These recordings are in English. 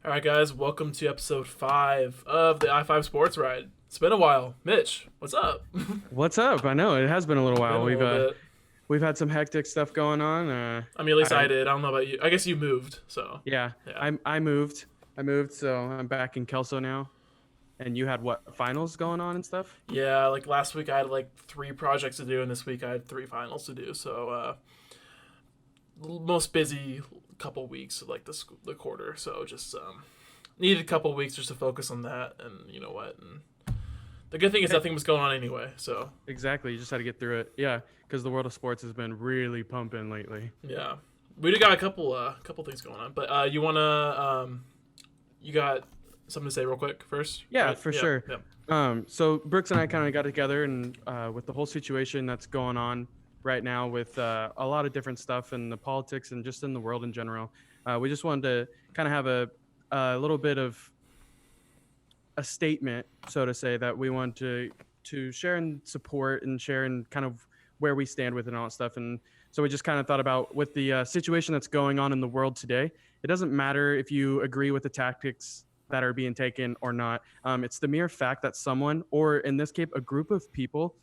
All right, guys, welcome to episode 5 of the I-5 Sports Ride. It's been a while. Mitch, what's up? What's up? I know it has been a little Been while. a We've little bit. we've had some hectic stuff going on. I mean, at least I I did. I don't know about you. I guess you moved, so yeah, yeah. I moved. So I'm back in Kelso now. And you had what finals going on and stuff? Yeah, like last week I had like 3 projects to do, and this week I had 3 finals to do. So, most busy couple weeks of like the quarter. So just needed a couple weeks just to focus on that, and you know what? And the good thing is nothing was going on anyway. So Exactly. You just had to get through it. Yeah, because the world of sports has been really pumping lately. yeah, we do got a couple things going on. But you got something to say real quick first? Yeah, Right? for Yeah, sure. yeah. So Brooks and I kind of got together, and with the whole situation that's going on right now with a lot of different stuff in the politics and just in the world in general, we just wanted to kind of have a little bit of a statement, so to say, that we want to share and support and share and kind of where we stand with it and all that stuff. And so we just kind of thought about with the situation that's going on in the world today. It doesn't matter if you agree with the tactics that are being taken or not. It's the mere fact that someone, or in this case, a group of people,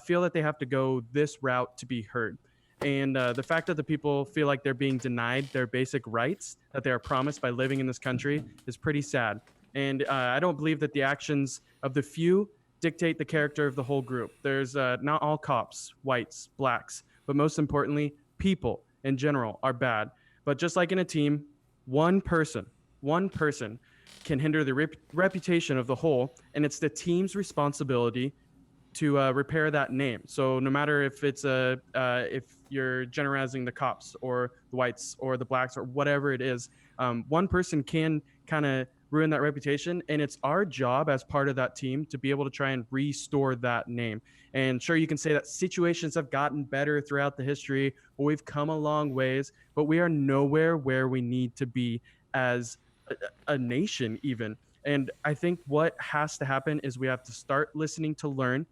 feel that they have to go this route to be heard. And the fact that the people feel like they're being denied their basic rights that they are promised by living in this country is pretty sad. And I don't believe that the actions of the few dictate the character of the whole group. There's not all cops, whites, blacks, but most importantly, people in general are bad. But just like in a team, one person can hinder the reputation of the whole, and it's the team's responsibility to repair that name. So no matter if it's if you're generalizing the cops or the whites or the blacks or whatever it is, one person can kind of ruin that reputation, and it's our job as part of that team to be able to try and restore that name. And sure, you can say that situations have gotten better throughout the history, but we've come a long ways, but we are nowhere where we need to be as a nation even. And I think what has to happen is we have to start listening to learn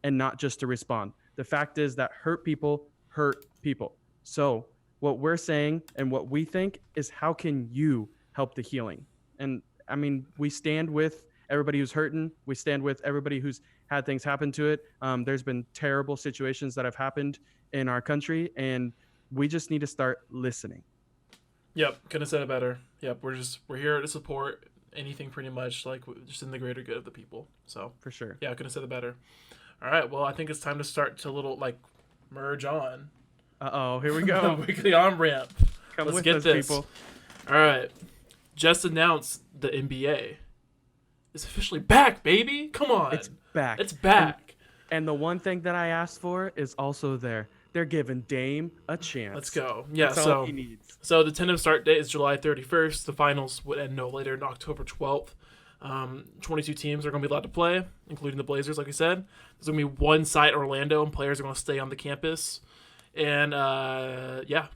and not just to respond. The fact is that hurt people hurt people. So what we're saying and what we think is, how can you help the healing? And I mean, we stand with everybody who's hurting. We stand with everybody who's had things happen to it. There's been terrible situations that have happened in our country, and we just need to start listening. Yep, couldn't have said it better. Yep, we're here to support anything pretty much, like just in the greater good of the people. So For sure. yeah, I couldn't have said it better. All right, well, I think it's time to start to little like merge on Here we the go. weekly on ramp. Come Let's with get us, this. people. All right, just announced the NBA is officially back, baby. Come on, It's back. It's back. And the one thing that I asked for is also there. They're giving Dame a chance. Let's go. Yeah, That's all he needs. so the tentative start date is July 31st. The finals would end no later than October 12th. 22 teams are going to be allowed to play, including the Blazers, like we said. There's going to be one site, Orlando, and players are going to stay on the campus. And, yeah.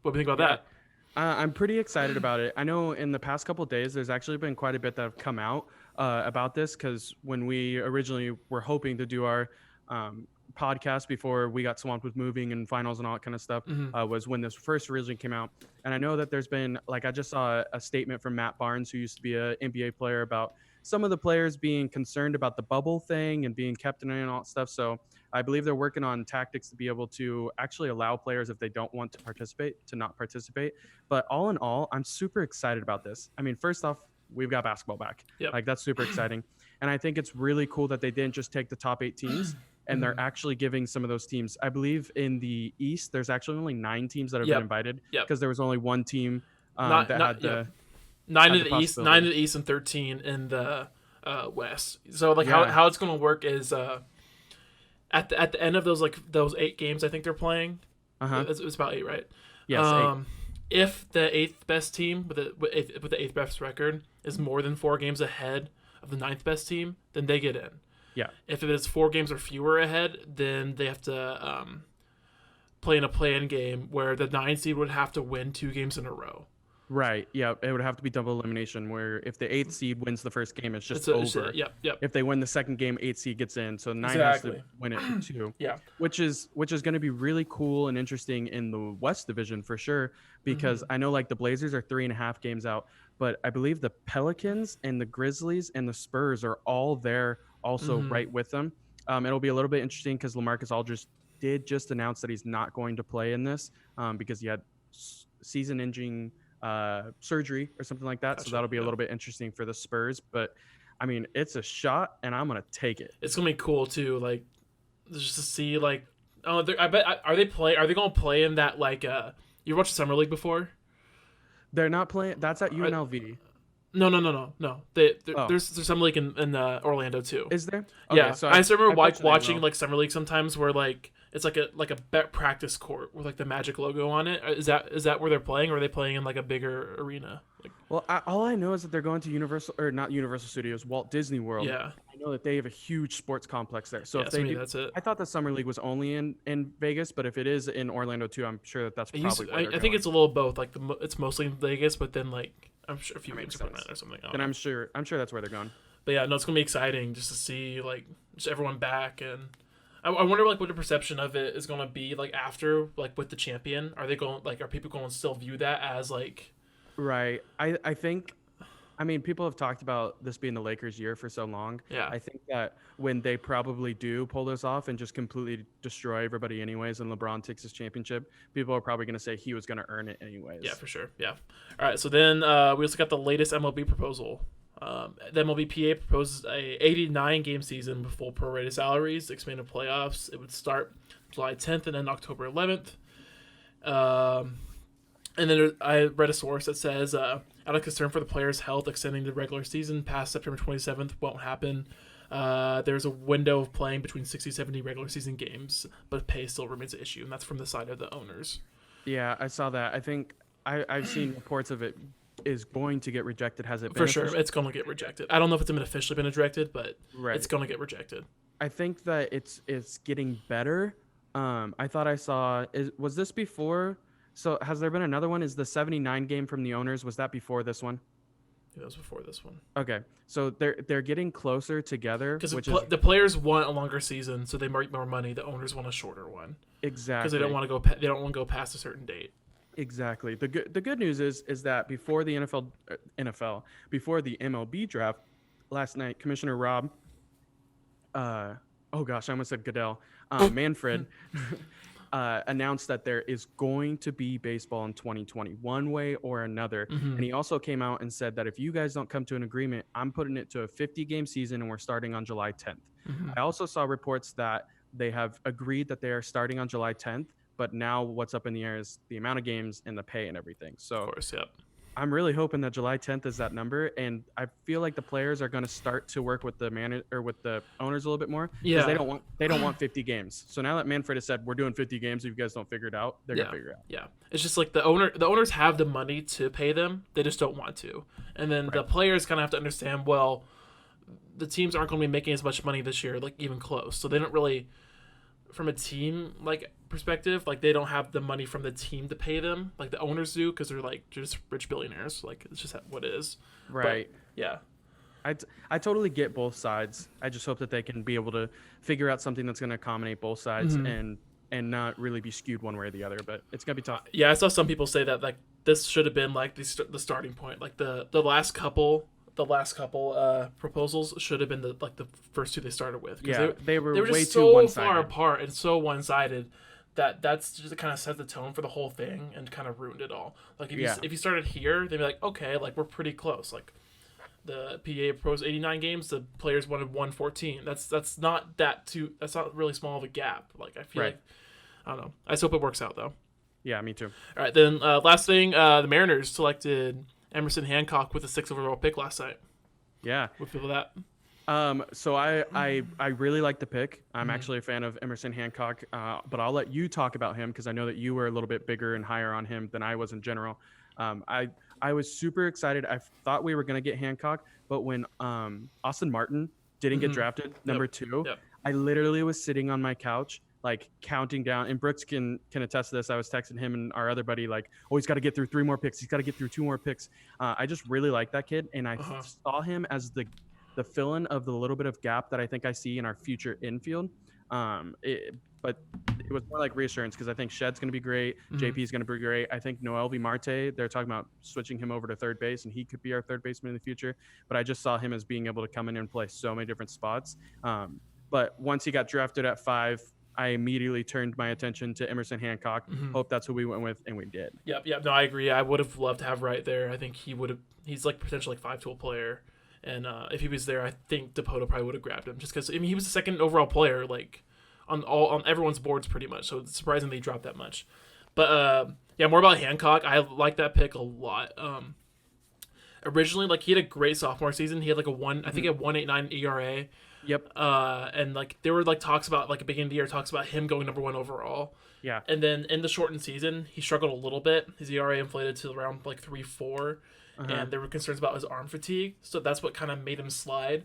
What do you think about that? I'm pretty excited about it. I know in the past couple of days, there's actually been quite a bit that have come out about this, because when we originally were hoping to do our podcast before we got swamped with moving and finals and all that kind of stuff, was when this first originally came out. And I know that there's been, like, I just saw a statement from Matt Barnes, who used to be an NBA player, about some of the players being concerned about the bubble thing and being kept in and all that stuff. So I believe they're working on tactics to be able to actually allow players, if they don't want to participate, to not participate. But all in all, I'm super excited about this. I mean, first off, we've got basketball back. Yep. Like, that's super exciting. And I think it's really cool that they didn't just take the top 8 teams and they're actually giving some of those teams. I believe in the East, there's actually only 9 teams that have Yep. been invited, Yep. because there was only one team Not- that not- had the yep. 9 had in the the East, possibility. 9 in the East, and 13 in the West. So like Yeah. how it's going to work is at the end of those 8 games, I think they're playing. It's about 8, right? Yes, 8. If the 8th best team with the 8th best record is more than 4 games ahead of the 9th best team, then they get in. Yeah. If it is 4 games or fewer ahead, then they have to play in a play-in game where the 9 seed would have to win 2 games in a row. Right. Yeah. It would have to be double elimination where if the eighth seed wins the first game, it's just over. Yep. If they win the second game, eighth seed gets in. So nine has to Exactly. win it for two. Yeah. Which is going to be really cool and interesting in the West Division for sure. Because I know like the Blazers are 3.5 games out, but I believe the Pelicans and the Grizzlies and the Spurs are all there also right with them. It'll be a little bit interesting because LaMarcus Aldridge did just announce that he's not going to play in this because he had season-ending surgery or something like that. Gotcha. So that'll be a little bit interesting for the Spurs. But I mean, it's a shot, and I'm gonna take it. It's gonna be cool too, like just to see like I bet are they gonna play in that like you watched Summer League before? They're not playing. That's at UNLV. No. There's Summer League in Orlando too. Is there? Okay, yeah, so I just remember watching wrong. like Summer League sometimes where like it's like a bet practice court with like the Magic logo on it. Is that where they're playing, or are they playing in like a bigger arena? Like, Well, all I know is that they're going to Universal or not Universal Studios, Walt Disney World. yeah, I know that they have a huge sports complex there. So yeah, if so they maybe do, that's it. I thought the Summer League was only in Vegas, but if it is in Orlando too, I'm sure that's probably where they're I think going. it's a little both. Like it's mostly in Vegas, but then like I'm sure a few That games makes from sense. that or something. I don't Then know. I'm sure that's where they're going. But yeah, no, it's gonna be exciting just to see like just everyone back, and I wonder like what the perception of it is gonna be like after like with the champion. Are people going to still view that as like Right. I think, I mean, people have talked about this being the Lakers' year for so long. yeah I think that when they probably do pull this off and just completely destroy everybody anyways, and LeBron takes his championship, people are probably going to say he was going to earn it anyways. yeah for sure yeah. All right, so then we also got the latest MLB proposal. The MLBPA proposes a 89 game season with full prorated salaries, expanded playoffs. It would start July 10th and end October 11th. And then I read a source that says, out of concern for the players' health, extending the regular season past September 27th won't happen. There's a window of playing between 60 70 regular season games, but pay still remains an issue, and that's from the side of the owners. Yeah, I saw that. I think I've seen reports of it is going to get rejected. Has it been For sure, official? it's going to get rejected. I don't know if it's officially been rejected, but Right. it's going to get rejected. I think that it's getting better. I thought I saw was this before? So has there been another one? Is the 79 game from the owners? Was that before this one? That was before this one. Okay, so they're getting closer together, Because which the players want a longer season, so they make more money. The owners want a shorter one exactly because they don't want to go. They don't want to go past a certain date. exactly. The good news is that before the NFL before the MLB draft last night, Commissioner Rob, oh gosh, I almost said Goodell, Manfred. Announced that there is going to be baseball in 2020, one way or another. Mm-hmm. And he also came out and said that if you guys don't come to an agreement, I'm putting it to a 50-game season and we're starting on July 10th. Mm-hmm. I also saw reports that they have agreed that they are starting on July 10th, but now what's up in the air is the amount of games and the pay and everything. So Of course, yep. I'm really hoping that July 10th is that number, and I feel like the players are going to start to work with the with the owners a little bit more because Yeah. they don't want 50 games. So now that Manfred has said we're doing 50 games, if you guys don't figure it out, they're Yeah. gonna figure it out. Yeah, it's just like the owners have the money to pay them, they just don't want to, and then the players kind of have to understand. Well, the teams aren't going to be making as much money this year, like even close. So they don't really, from a team like perspective, like they don't have the money from the team to pay them like the owners do because they're like just rich billionaires. Like it's just what it is. Right. Yeah. I totally get both sides. I just hope that they can be able to figure out something that's going to accommodate both sides and not really be skewed one way or the other. But it's gonna be tough. Yeah, I saw some people say that like this should have been like the starting point. Like the last couple proposals should have been the first two they started with. Yeah, they were way way just too so one-sided. far apart and so one-sided that's just kind of set the tone for the whole thing and kind of ruined it all. Like if you started here, they'd be like, okay, like we're pretty close. Like the PA proposed 89 games, the players wanted 114. That's not really small of a gap. Like I feel Right. like I don't know. I just hope it works out though. Yeah, me too. All right, then last thing, the Mariners selected Emerson Hancock with a 6th overall pick last night. Yeah. What feel of that? So I really like the pick. I'm actually a fan of Emerson Hancock, but I'll let you talk about him because I know that you were a little bit bigger and higher on him than I was in general. I was super excited. I thought we were going to get Hancock, but when Austin Martin didn't get drafted, number 2, Yep. I literally was sitting on my couch like counting down. And Brooks can attest to this. I was texting him and our other buddy like, oh, he's got to get through 3 more picks. He's got to get through 2 more picks. I just really like that kid, and I saw him as the fill-in of the little bit of gap that I think I see in our future infield. But it was more like reassurance because I think Shed's going to be great. JP is going to be great. I think Noel V. Marte, they're talking about switching him over to third base, and he could be our third baseman in the future. But I just saw him as being able to come in and play so many different spots. But once he got drafted at 5, I immediately turned my attention to Emerson Hancock. Hope that's who we went with, and we did. Yep. No, I agree. I would have loved to have Wright there. I think he's like potentially like 5-tool player. And if he was there, I think Dipoto probably would have grabbed him just because he was the second overall player, like on everyone's boards pretty much. So it's surprising they dropped that much. But more about Hancock. I like that pick a lot. Originally, like he had a great sophomore season. He had like a 1.89 ERA. Yep. And like there were like talks about like a beginning of the year talks about him going number 1 overall. Yeah. And then in the shortened season, he struggled a little bit. His ERA inflated to around like 3.4. And there were concerns about his arm fatigue, so that's what kind of made him slide.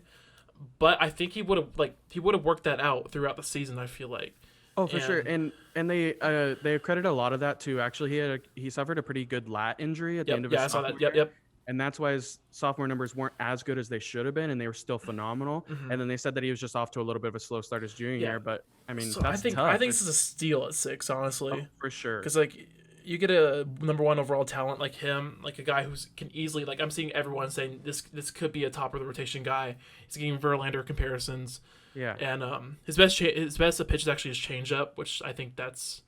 But I think he would have worked that out throughout the season. I feel like. Oh, for sure, and they credit a lot of that to actually he suffered a pretty good lat injury at the end of his sophomore year. Yep. And that's why his sophomore numbers weren't as good as they should have been, and they were still phenomenal. And then they said that he was just off to a little bit of a slow start his junior year. But I mean, so that's tough. I think this is a steal at 6, honestly. Oh, for sure. Because like you get a number 1 overall talent like him, like a guy who can easily like I'm seeing everyone saying this could be a top of the rotation guy. He's getting Verlander comparisons. Yeah. And his best pitch is actually his changeup, which I think it's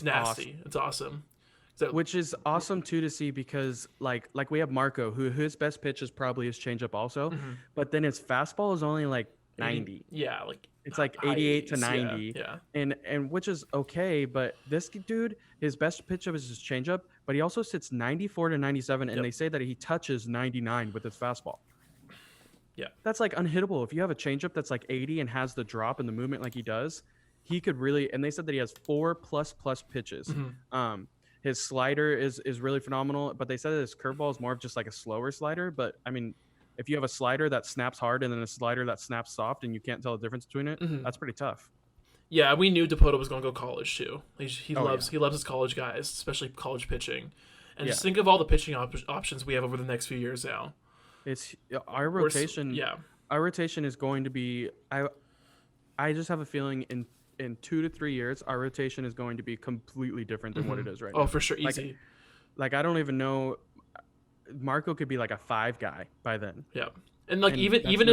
nasty. Awesome. It's awesome. So, which is awesome too to see because like we have Marco, who his best pitch is probably his changeup also, but then his fastball is only like 90. Yeah, like it's like 88 to 90. Yeah. And which is okay, but this dude, his best pitch is his changeup, but he also sits 94 to 97, and they say that he touches 99 with his fastball. Yeah. That's like unhittable. If you have a changeup that's like 80 and has the drop and the movement like he does, he could really, and they said that he has 4 plus pitches. His slider is really phenomenal, but they said that his curveball is more of just like a slower slider. But I mean, if you have a slider that snaps hard and then a slider that snaps soft and you can't tell the difference between it, that's pretty tough. Yeah, we knew Dipoto was going to go college too. He loves his college guys, especially college pitching. And just think of all the pitching options we have over the next few years now. It's our rotation. Our rotation is going to be. I just have a feeling in 2 to 3 years, our rotation is going to be completely different than what it is right now. Oh, for sure, easy. Like I don't even know. Marco could be like a 5 guy by then. Yeah, and like even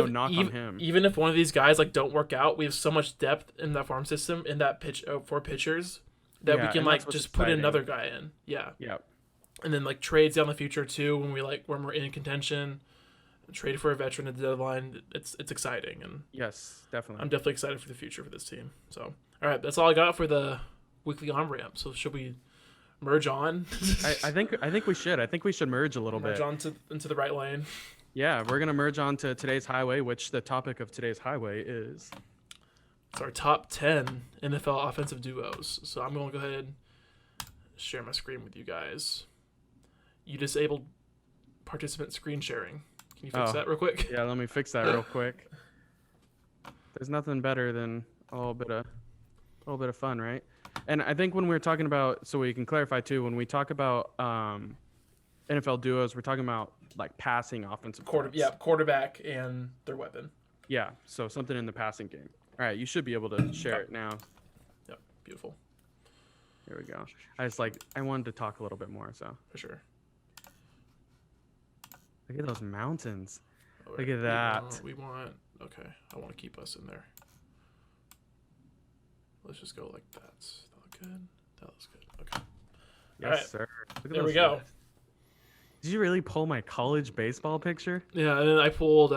if one of these guys like don't work out, we have so much depth in that farm system in that for pitchers that we can like just put another guy in. Yeah. And then like trades down the future too when we're in contention. Trade for a veteran at the deadline. It's exciting, and yes, definitely. I'm definitely excited for the future for this team. So, all right, that's all I got for the weekly on ramp. So, should we merge on? I think we should. I think we should merge a little bit. Merge on into the right lane. Yeah, we're gonna merge on to today's highway, which the topic of today's highway is. It's our top 10 NFL offensive duos. So I'm gonna go ahead and share my screen with you guys. You disabled participant screen sharing. Can you fix that real quick? Yeah, let me fix that real quick. There's nothing better than a little bit of fun, right? And I think when we're talking about, so we can clarify too, when we talk about NFL duos, we're talking about like passing offensive quarterback and their weapon. Yeah, so something in the passing game. All right, you should be able to share it now. Yep, beautiful. There we go. I wanted to talk a little bit more, so. For sure. Look at those mountains. Right. Look at that. We want. Okay, I want to keep us in there. Let's just go like that. That look good. That looks good. Okay. Yes, sir. There we go. Did you really pull my college baseball picture? Yeah, and then I pulled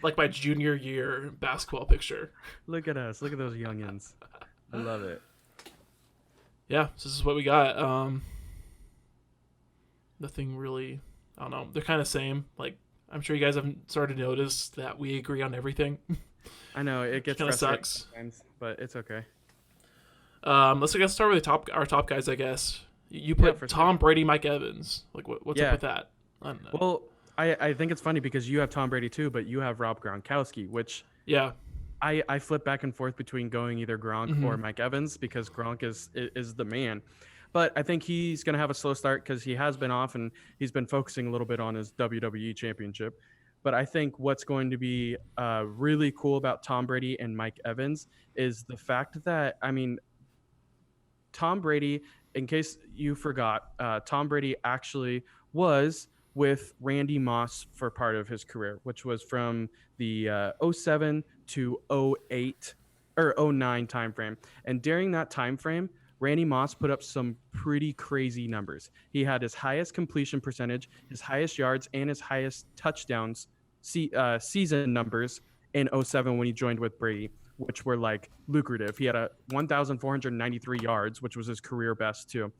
like my junior year basketball picture. Look at us. Look at those youngins. I love it. Yeah, so this is what we got. Nothing really. I don't know. They're kind of same. Like, I'm sure you guys have started to notice that we agree on everything. I know it gets kind of sucks, sometimes, but it's okay. Let's start with our top guys, I guess. You put Tom Brady, Mike Evans. Like, what's up with that? I don't know. Well, I think it's funny because you have Tom Brady too, but you have Rob Gronkowski, which I flip back and forth between going either Gronk or Mhm. Mike Evans because Gronk is the man. But I think he's going to have a slow start because he has been off and he's been focusing a little bit on his WWE championship. But I think what's going to be really cool about Tom Brady and Mike Evans is the fact that, I mean, Tom Brady, in case you forgot, Tom Brady actually was with Randy Moss for part of his career, which was from the '07 to '08 or '09 timeframe. And during that time frame, Randy Moss put up some pretty crazy numbers. He had his highest completion percentage, his highest yards, and his highest touchdowns season numbers in '07 when he joined with Brady, which were like lucrative. He had a 1,493 yards, which was his career best too.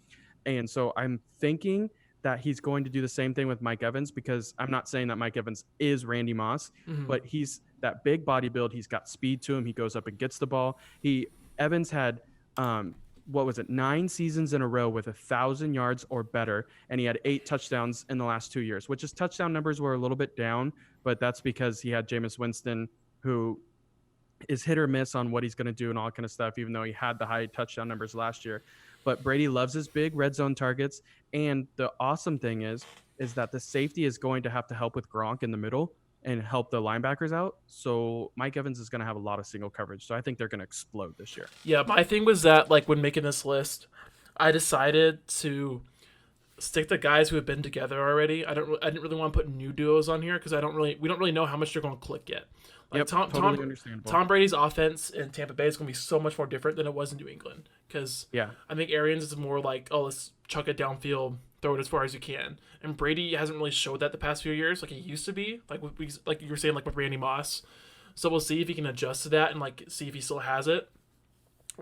And so I'm thinking that he's going to do the same thing with Mike Evans because I'm not saying that Mike Evans is Randy Moss, Mhm. but he's that big body build. He's got speed to him. He goes up and gets the ball. Evans had what was it, 9 seasons in a row with 1,000 yards or better, and he had 8 touchdowns in the last 2 years, which his touchdown numbers were a little bit down, but that's because he had Jameis Winston, who is hit or miss on what he's going to do and all that kind of stuff, even though he had the high touchdown numbers last year. But Brady loves his big red zone targets. And the awesome thing is that the safety is going to have to help with Gronk in the middle and help the linebackers out. So Mike Evans is going to have a lot of single coverage. So I think they're going to explode this year. Yeah, my thing was that like when making this list, I decided to stick to guys who have been together already. I didn't really want to put new duos on here because we don't really know how much they're going to click yet. Like Yep, totally understandable. Tom Brady's offense in Tampa Bay is going to be so much more different than it was in New England because Yeah. I think Arians is more like, oh, let's chuck it downfield, throw it as far as you can, and Brady hasn't really showed that the past few years like he used to be, like you were saying, like with Randy Moss. So we'll see if he can adjust to that and like see if he still has it.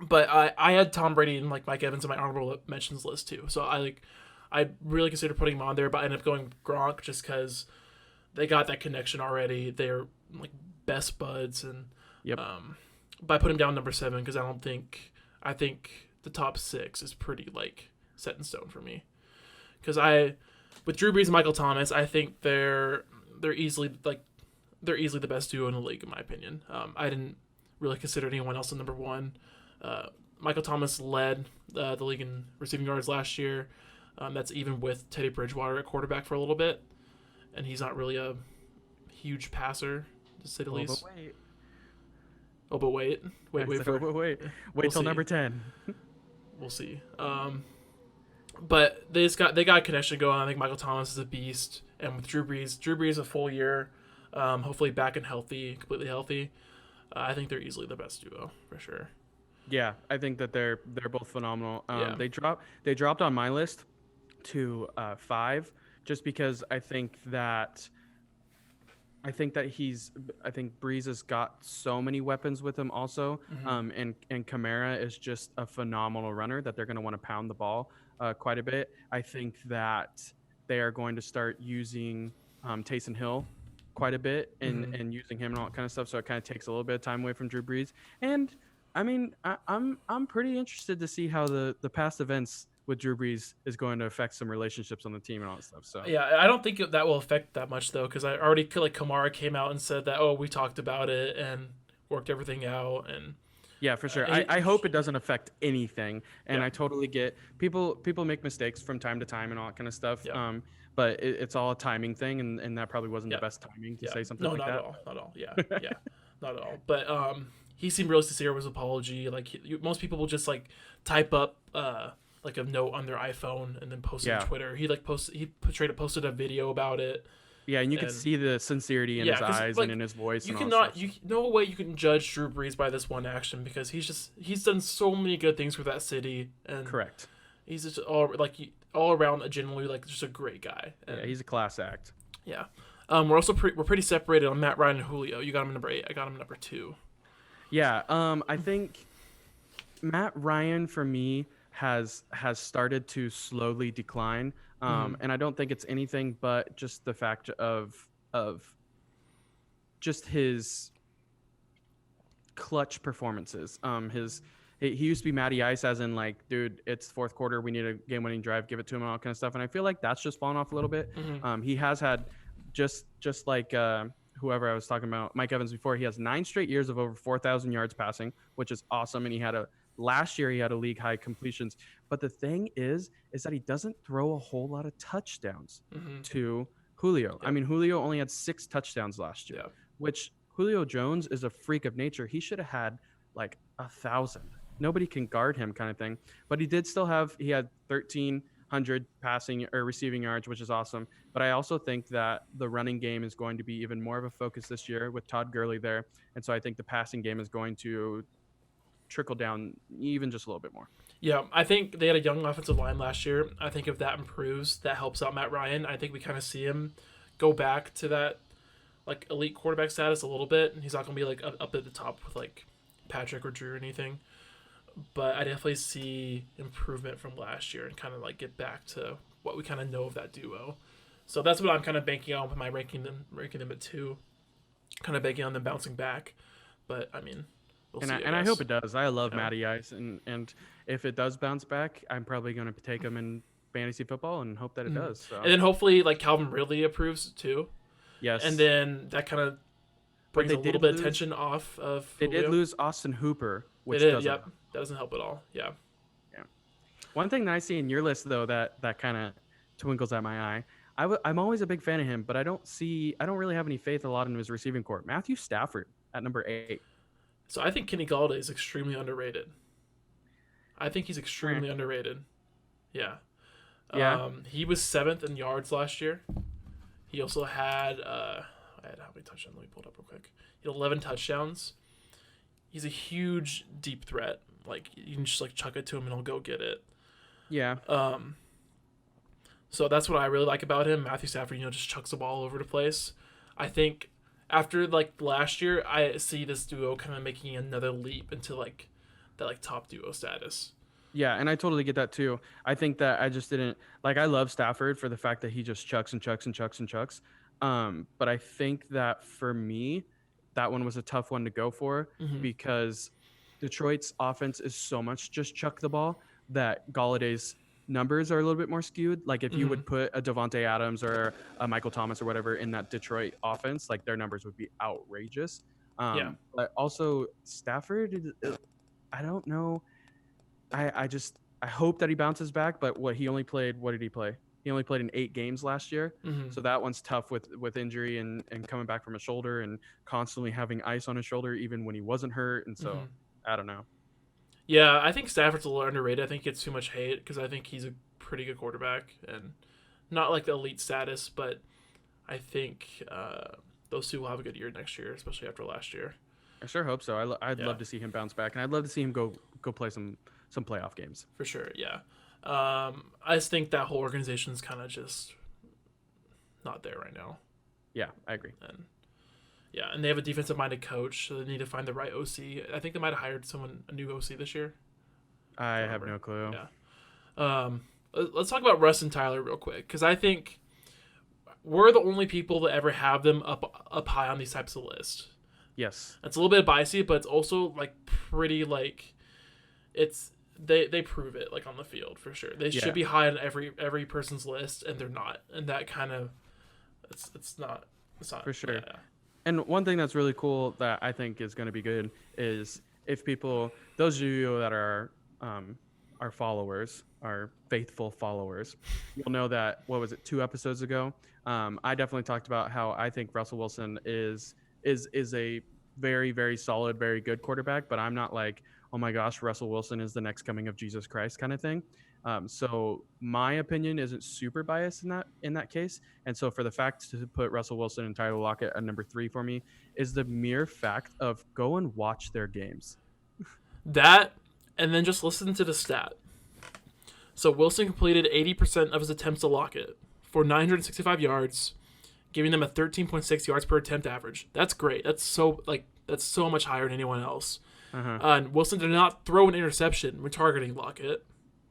But I had Tom Brady and like Mike Evans in my honorable mentions list too. So I really considered putting him on there, but I ended up going Gronk just because they got that connection already. They're like best buds, and Yep. but I put him down number 7 because I think the top 6 is pretty like set in stone for me. Because with Drew Brees and Michael Thomas, I think they're easily the best duo in the league in my opinion. I didn't really consider anyone else in number 1. Michael Thomas led the league in receiving yards last year. That's even with Teddy Bridgewater at quarterback for a little bit, and he's not really a huge passer to say the least. But wait Wait We'll till see. number 10. We'll see. But they got a connection going. I think Michael Thomas is a beast, and with Drew Brees a full year, hopefully back and healthy, completely healthy. I think they're easily the best duo for sure. Yeah, I think that they're both phenomenal. Yeah. They dropped on my list to 5 just because I think that Breeze has got so many weapons with him also. Mm-hmm. And Kamara is just a phenomenal runner that they're going to want to pound the ball quite a bit. I think that they are going to start using Taysom Hill quite a bit and using him and all that kind of stuff. So it kind of takes a little bit of time away from Drew Brees. And I mean, I'm pretty interested to see how the past events with Drew Brees is going to affect some relationships on the team and all that stuff. So Yeah, I don't think that will affect that much though, because I already like Kamara came out and said that we talked about it and worked everything out, and yeah, for sure. He- I hope it doesn't affect anything, and Yeah. I totally get people make mistakes from time to time and all that kind of stuff. Yeah. But it's all a timing thing, and that probably wasn't Yeah. the best timing to yeah, say something no, like not that. at all, not at all. Yeah, yeah, not at all. But he seemed real sincere with his apology. Like most people will just like type up like a note on their iPhone and then post it Yeah. on Twitter. He posted a video about it. Yeah, and you could And- see the sincerity in Yeah, his 'cause, eyes like, and in his voice. You and all that cannot, stuff. no way you can judge Drew Brees by this one action because he's done so many good things for that city, and Correct. he's just all around genuinely like just a great guy. And, Yeah, he's a class act. yeah. We're also we're pretty separated on Matt Ryan and Julio. You got him at number 8. I got him at number 2. Yeah, I think Matt Ryan for me has started to slowly decline, and I don't think it's anything but just the fact of just his clutch performances. He used to be Matty Ice, as in like, dude, it's fourth quarter, we need a game-winning drive, give it to him, and all that kind of stuff. And I feel like that's just fallen off a little bit. Mhm. He has had just like whoever I was talking about, Mike Evans before, he has 9 straight years of over 4,000 yards passing, which is awesome. And last year he had a league high completions. But the thing is that he doesn't throw a whole lot of touchdowns to Julio. Yeah. I mean, Julio only had 6 touchdowns last year, which Julio Jones is a freak of nature. He should have had like 1,000. Nobody can guard him kind of thing. But he had 1,300 passing or receiving yards, which is awesome. But I also think that the running game is going to be even more of a focus this year with Todd Gurley there. And so I think the passing game is going to trickle down even just a little bit more. Yeah, I think they had a young offensive line last year. I think if that improves, that helps out Matt Ryan. I think we kind of see him go back to that like elite quarterback status a little bit. And he's not going to be like up at the top with like Patrick or Drew or anything. But I definitely see improvement from last year and kind of like get back to what we kind of know of that duo. So that's what I'm kind of banking on with my ranking them at 2, kind of banking on them bouncing back. But I mean, we'll see. I hope it does. I love Matty Ice, and if it does bounce back, I'm probably going to take him in fantasy football and hope that it does. So. And then hopefully like Calvin Ridley approves too. Yes. And then that kind of brings a little bit of tension off of They Julio. did lose Austin Hooper, which That doesn't help at all. Yeah. One thing that I see in your list though that kind of twinkles at my eye. I'm always a big fan of him, but I don't really have any faith a lot in his receiving corps. Matthew Stafford at number 8. So I think Kenny Galladay is extremely underrated. I think he's extremely underrated. Yeah. He was 7th in yards last year. He also had how many touchdowns? Let me pull it up real quick. He had 11 touchdowns. He's a huge deep threat. Like you can just like chuck it to him and he'll go get it. Yeah. So that's what I really like about him. Matthew Stafford, just chucks the ball all over the place. I think after like last year, I see this duo kind of making another leap into like that like top duo status. Yeah, and I totally get that too. I think that I just didn't like. I love Stafford for the fact that he just chucks and chucks and chucks and chucks. But I think that for me, that one was a tough one to go for because Detroit's offense is so much just chuck the ball that Galladay's numbers are a little bit more skewed. Like if you would put a Devontae Adams or a Michael Thomas or whatever in that Detroit offense, like their numbers would be outrageous. But also Stafford, I don't know. I hope that he bounces back, but what did he play? He only played in 8 games last year. So that one's tough with injury and coming back from a shoulder and constantly having ice on his shoulder, even when he wasn't hurt. And so I don't know. Yeah, I think Stafford's a little underrated. I think he gets too much hate because I think he's a pretty good quarterback and not like the elite status, but I think those two will have a good year next year, especially after last year. I sure hope so. I'd love to see him bounce back, and I'd love to see him go play some playoff games. For sure, yeah. I just think that whole organization's kind of just not there right now. Yeah, I agree. And they have a defensive-minded coach, so they need to find the right OC. I think they might have hired a new OC this year. I have no clue. Yeah. Let's talk about Russ and Tyler real quick, because I think we're the only people that ever have them up high on these types of lists. Yes. It's a little bit biasy, but it's also like pretty like it's they prove it like on the field for sure. They should be high on every person's list, and they're not. And that kind of it's not for sure. Yeah. And one thing that's really cool that I think is going to be good is if those of you that are our followers, our faithful followers, you'll know that 2 episodes ago, I definitely talked about how I think Russell Wilson is a very, very solid, very good quarterback, but I'm not like, oh my gosh, Russell Wilson is the next coming of Jesus Christ kind of thing. So my opinion isn't super biased in that case. And so for the fact to put Russell Wilson and Tyler Lockett at number 3 for me is the mere fact of go and watch their games. That, and then just listen to the stat. So Wilson completed 80% of his attempts to Lockett for 965 yards, giving them a 13.6 yards per attempt average. That's great. That's so much higher than anyone else. And Wilson did not throw an interception when targeting Lockett.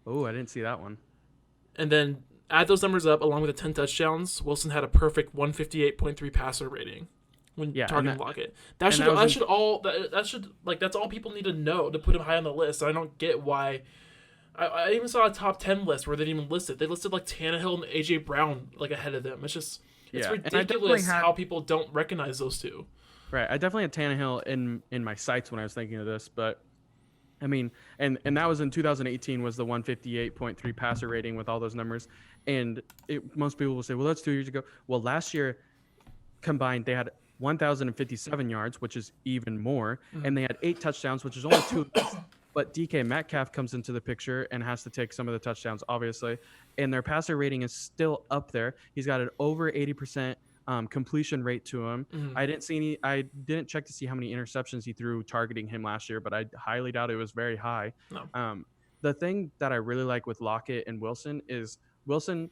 Oh, I didn't see that one. And then add those numbers up along with the 10 touchdowns. Wilson had a perfect 158.3 passer rating when targeting Lockett. That's all people need to know to put him high on the list. I don't get why. I even saw a top 10 list where they didn't even list it. They listed like Tannehill and AJ Brown like ahead of them. It's just It's Yeah, and I definitely ridiculous had how people don't recognize those two. right. I definitely had Tannehill in my sights when I was thinking of this, but I mean, and that was in 2018 was the 158.3 passer rating with all those numbers, and most people will say, well, that's 2 years ago. Well, last year combined they had 1,057 yards, which is even more, and they had 8 touchdowns, which is only two. But DK Metcalf comes into the picture and has to take some of the touchdowns, obviously, and their passer rating is still up there. He's got an over 80% completion rate to him. Mhm. I didn't check to see how many interceptions he threw targeting him last year, but I highly doubt it was very high. No. The thing that I really like with Lockett and Wilson is Wilson,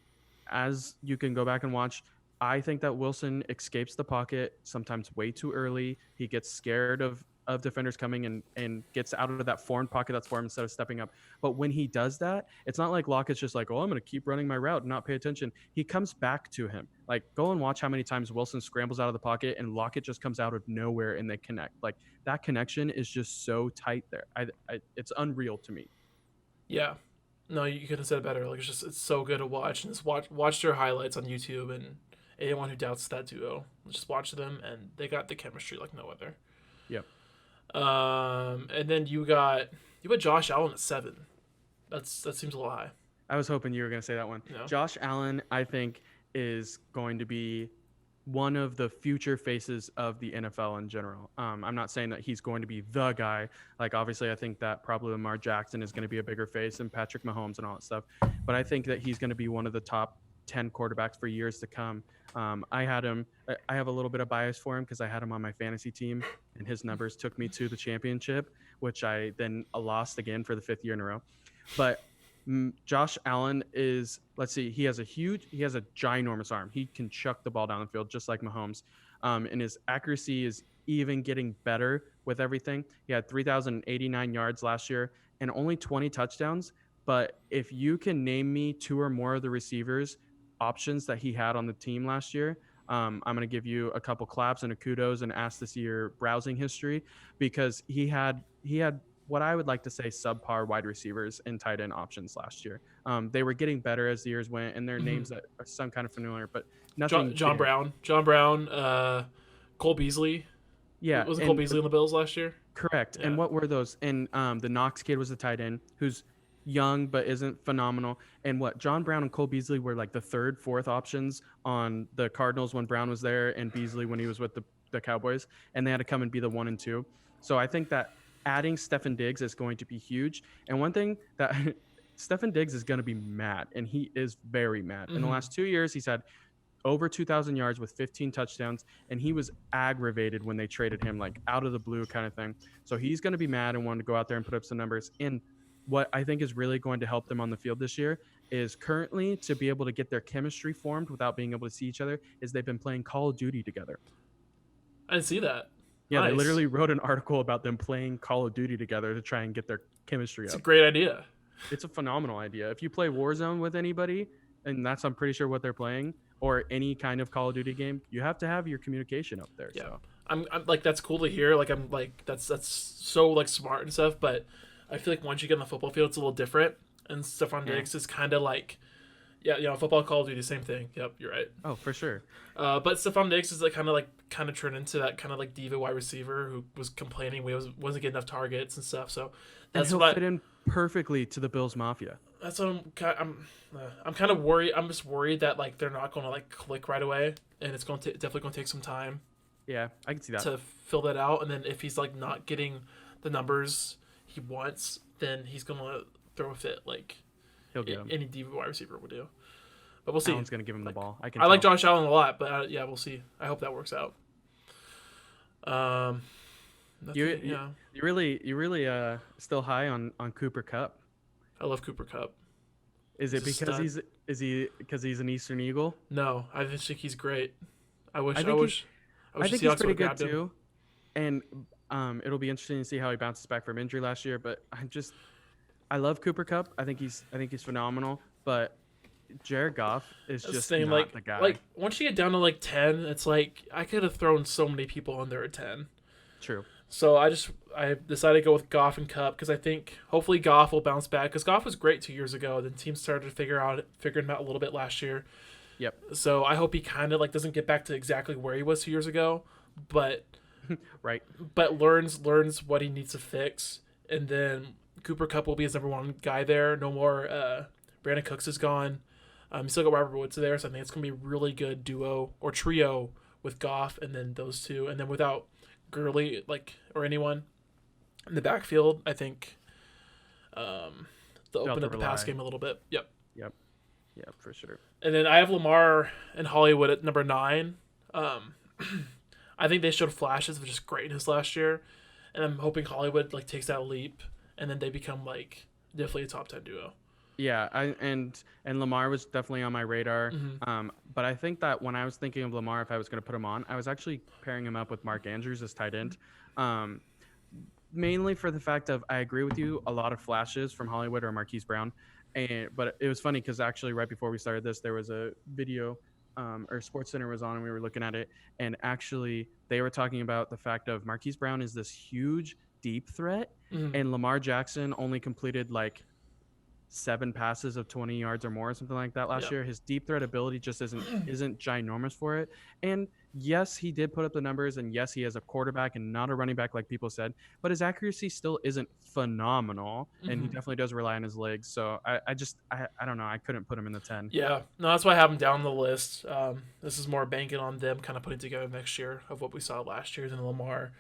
as you can go back and watch, I think that Wilson escapes the pocket sometimes way too early. He gets scared of defenders coming and gets out of that formed pocket that's for him instead of stepping up. But when he does that, it's not like Lockett's just like, oh, I'm going to keep running my route and not pay attention. He comes back to him. Like, go and watch how many times Wilson scrambles out of the pocket and Lockett just comes out of nowhere and they connect. Like, that connection is just so tight there. It's unreal to me. Yeah. No, you could have said it better. Like it's so good to watch and just watch their highlights on YouTube, and anyone who doubts that duo, just watch them and they got the chemistry like no other. Yep. And then you had Josh Allen at 7. That seems a little high. I was hoping you were going to say that one. No. Josh Allen, I think, is going to be one of the future faces of the NFL in general. I'm not saying that he's going to be the guy. Like, obviously, I think that probably Lamar Jackson is going to be a bigger face and Patrick Mahomes and all that stuff. But I think that he's going to be one of the top 10 quarterbacks for years to come. I have a little bit of bias for him because I had him on my fantasy team, and his numbers took me to the championship, which I then lost again for the 5th year in a row. But Josh Allen is, let's see, he has a ginormous arm. He can chuck the ball down the field just like Mahomes. And his accuracy is even getting better with everything. He had 3,089 yards last year and only 20 touchdowns. But if you can name me 2 or more of the receivers options that he had on the team last year, I'm going to give you a couple claps and a kudos and ask to see your browsing history, because he had what I would like to say subpar wide receivers and tight end options last year. They were getting better as the years went, and their names that are some kind of familiar, but nothing. John Brown, Cole Beasley. Yeah, Was it Cole Beasley on the Bills last year? Correct. Yeah. And what were those? And the Knox kid was the tight end who's young but isn't phenomenal. And what John Brown and Cole Beasley were like the 3rd, 4th options on the Cardinals when Brown was there, and Beasley when he was with the Cowboys, and they had to come and be the 1 and 2. So I think that adding Stefon Diggs is going to be huge. And one thing that Stefon Diggs is going to be mad, and he is very mad. In the last 2 years, he's had over 2,000 yards with 15 touchdowns, and he was aggravated when they traded him, like out of the blue kind of thing. So he's going to be mad and want to go out there and put up some numbers. And what I think is really going to help them on the field this year is currently to be able to get their chemistry formed without being able to see each other is they've been playing Call of Duty together. I didn't see that. Yeah, Nice. They literally wrote an article about them playing Call of Duty together to try and get their chemistry It's up. a great idea. It's a phenomenal idea. If you play Warzone with anybody, and that's I'm pretty sure what they're playing, or any kind of Call of Duty game, you have to have your communication up there. Yeah. So. I'm like, that's cool to hear. Like, I'm like, that's so like smart and stuff. But I feel like once you get on the football field, it's a little different. And Stefon Diggs is kind of like, football, Call of Duty, same thing. Yep, you're right. Oh, for sure. But Stefon Diggs is like kind of turned into that kind of like diva wide receiver who was complaining we wasn't getting enough targets and stuff. So That's and he'll fit in perfectly to the Bills Mafia. That's what I'm kind of worried. I'm just worried that like they're not going to like click right away, and it's going to definitely going to take some time. Yeah, I can see that. To fill that out, and then if he's like not getting the numbers he wants, then he's going to throw a fit like he'll get him. Any diva wide receiver would do. But we'll see. Allen's going to give him the ball. I like Josh Allen a lot, but we'll see. I hope that works out. You really still high on Cooper Kupp? I love Cooper Kupp. Is it because he's an Eastern Eagle? No, I just think he's great. I wish he's pretty good too. And it'll be interesting to see how he bounces back from injury last year. But I love Cooper Kupp. I think he's phenomenal. But Jared Goff is just not the guy. Like once you get down to like 10, it's like I could have thrown so many people in there at 10. True. So I decided to go with Goff and Kupp because I think hopefully Goff will bounce back because Goff was great 2 years ago. Then teams started to figure him out a little bit last year, Yep. So I hope he kind of like doesn't get back to exactly where he was 2 years ago, but Right. learns what he needs to fix, and then Cooper Cup will be his number one guy there. No more Brandon Cooks is gone. You still got Robert Woods there, so I think it's gonna be a really good duo or trio with Goff, and then those two, and then without Gurley or anyone in the backfield, I think they'll They'll open have up to the pass rely. game a little bit. Yep. Yep. Yep. For sure. And then I have Lamar and Hollywood at number 9. Um, I think they showed flashes of just greatness last year, and I'm hoping Hollywood takes that leap, and then they become definitely a top 10 duo. Yeah, and Lamar was definitely on my radar. Mm-hmm. But I think that when I was thinking of Lamar, if I was going to put him on, I was actually pairing him up with Mark Andrews as tight end. Um, Mainly for the fact of I agree with you, a lot of flashes from Hollywood or Marquise Brown, but it was funny because actually right before we started this, there was a video, or Sports Center was on and we were looking at it, and actually they were talking about the fact of Marquise Brown is this huge deep threat, Mm-hmm. and Lamar Jackson only completed like 7 passes of 20 yards or more, something like that last Yep. year. His deep threat ability just isn't ginormous for it. And yes, he did put up the numbers, and yes, he has a quarterback and not a running back like people said, but his accuracy still isn't phenomenal, and he Mm-hmm. definitely does rely on his legs. So I don't know. I couldn't put him in the 10. Yeah, no, that's why I have them down the list. This is more banking on them kind of putting together next year of what we saw last year than Lamar.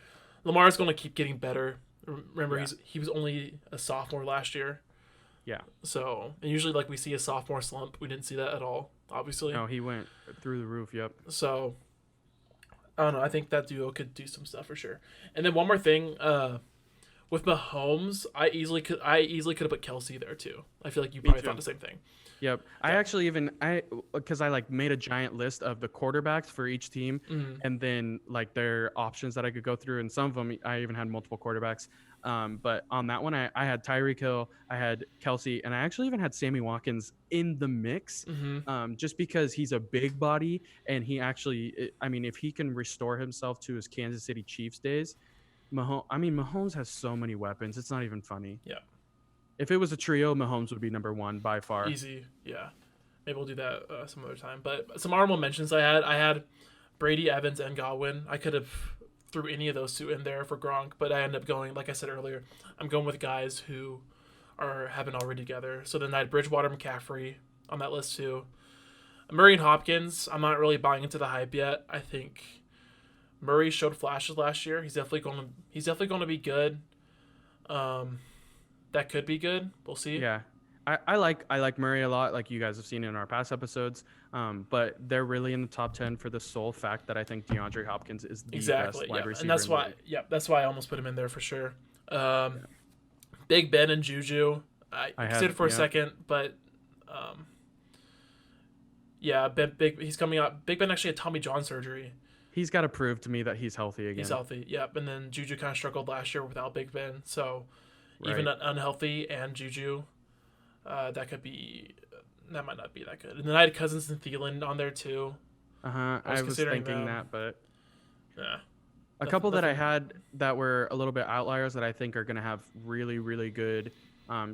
Lamar's going to keep getting better. Remember, Yeah. he was only a sophomore last year. Yeah. So, and usually we see a sophomore slump. We didn't see that at all, obviously. No, he went through the roof. Yep. So, I don't know. I think that duo could do some stuff for sure. And then one more thing, with Mahomes, I easily could have put Kelsey there too. I feel like you Me probably too. thought the same thing. Yep. I actually because I made a giant list of the quarterbacks for each team, Mm, and then their options that I could go through, and some of them I even had multiple quarterbacks. But on that one, I had Tyreek Hill, I had Kelsey, and I actually even had Sammy Watkins in the mix, mm-hmm. just because he's a big body, and he actually, I mean, if he can restore himself to his Kansas City Chiefs days, Mahomes has so many weapons. It's not even funny. Yeah. If it was a trio, Mahomes would be number 1 by far. Easy. Yeah. Maybe we'll do that some other time. But some honorable mentions I had Brady, Evans, and Godwin. I could have threw any of those two in there for Gronk, but I ended up going, like I said earlier, I'm going with guys who haven't already together. So then I had Bridgewater, McCaffrey on that list too. Murray and Hopkins, I'm not really buying into the hype yet. I think Murray showed flashes last year. He's definitely going to be good. That could be good. We'll see. Yeah. I like Murray a lot, like you guys have seen in our past episodes. But they're really in the top 10 for the sole fact that I think DeAndre Hopkins is the Exactly. best wide Yeah. receiver. And that's in the why. league. Yeah. That's why I almost put him in there for sure. Big Ben and Juju. I considered for a second, but yeah, he's coming out. Big Ben actually had Tommy John surgery. He's got to prove to me that he's healthy again. He's healthy. Yep. And then Juju kind of struggled last year without Big Ben. So even Right. unhealthy and Juju, that might not be that good. And then I had Cousins and Thielen on there too. I was considering thinking them. that, but Yeah. a couple that I had that were a little bit outliers that I think are going to have really, really good,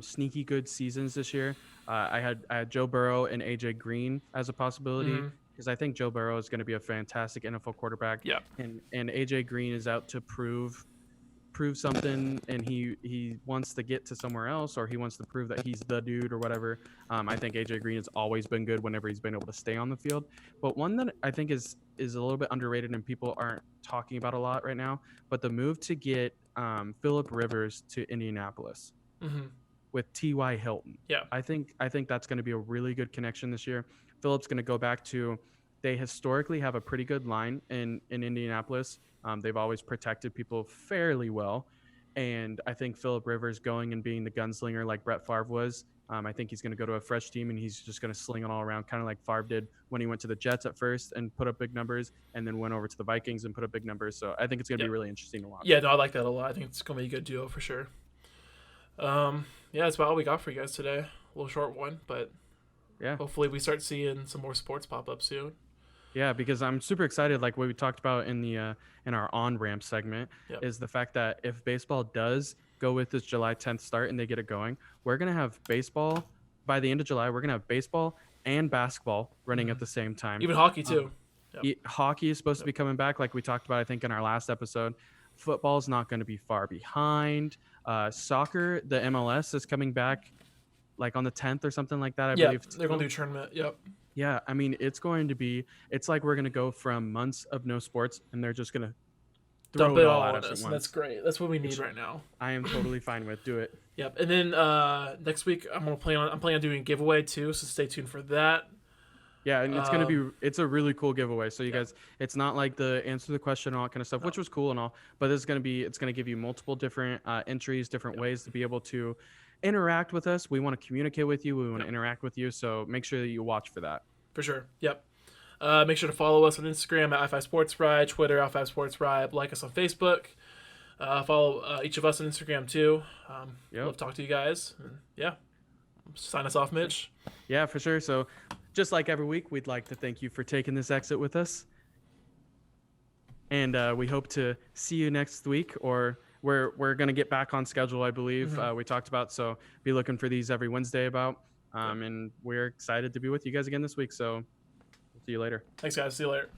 sneaky good seasons this year. I had Joe Burrow and AJ Green as a possibility, Mhm. because I think Joe Burrow is going to be a fantastic NFL quarterback. Yeah. And AJ Green is out to prove something, and he wants to get to somewhere else, or he wants to prove that he's the dude or whatever. I think AJ Green has always been good whenever he's been able to stay on the field. But one that I think is a little bit underrated and people aren't talking about a lot right now, but the move to get Phillip Rivers to Indianapolis Mhm. with T.Y. Hilton. Yeah. I think that's going to be a really good connection this year. Phillip's going to go back to, they historically have a pretty good line in Indianapolis. They've always protected people fairly well. And I think Phillip Rivers going and being the gunslinger like Brett Favre was, I think he's going to go to a fresh team and he's just going to sling it all around, kind of like Favre did when he went to the Jets at first and put up big numbers, and then went over to the Vikings and put up big numbers. So I think it's going to be really interesting to watch. Yeah, no, I like that a lot. I think it's gonna be a good duo for sure. Yeah, that's about all we got for you guys today. A little short one, but Yeah. hopefully we start seeing some more sports pop up soon. Yeah, because I'm super excited. Like what we talked about in the in our on ramp segment, Yep. is the fact that if baseball does go with this July 10th start and they get it going, we're gonna have baseball by the end of July. We're gonna have baseball and basketball running at the same time. Even hockey too. Hockey is supposed to be coming back, like we talked about, I think, in our last episode. Football's not going to be far behind. Soccer, the MLS is coming back like on the 10th or something like that, I Yeah, believe. they're going to do a tournament. Yep. Yeah, I mean, it's like we're going to go from months of no sports, and they're just going to throw Dump it it all all at on us us, at and once. that's great. That's what we need right now. I am totally fine with. Do it. Yep. And then next week I'm planning on doing a giveaway too, so stay tuned for that. Yeah, and it's a really cool giveaway. So you guys, it's not like the answer the question and all that kind of stuff, which was cool and all, but it's going to give you multiple different entries, different ways to be able to interact with us. We want to communicate with you. We want to interact with you. So make sure that you watch for that. For sure. Yep. Make sure to follow us on Instagram at i5 Sports Fry, Twitter i5 Sports Fry, like us on Facebook. Follow each of us on Instagram too. Love to talk to you guys. And yeah. Sign us off, Mitch. Yeah, for sure. So just like every week, we'd like to thank you for taking this exit with us. And we hope to see you next week, or we're going to get back on schedule, I believe. We talked about, so be looking for these every Wednesday about. And we're excited to be with you guys again this week. So we'll see you later. Thanks, guys. See you later.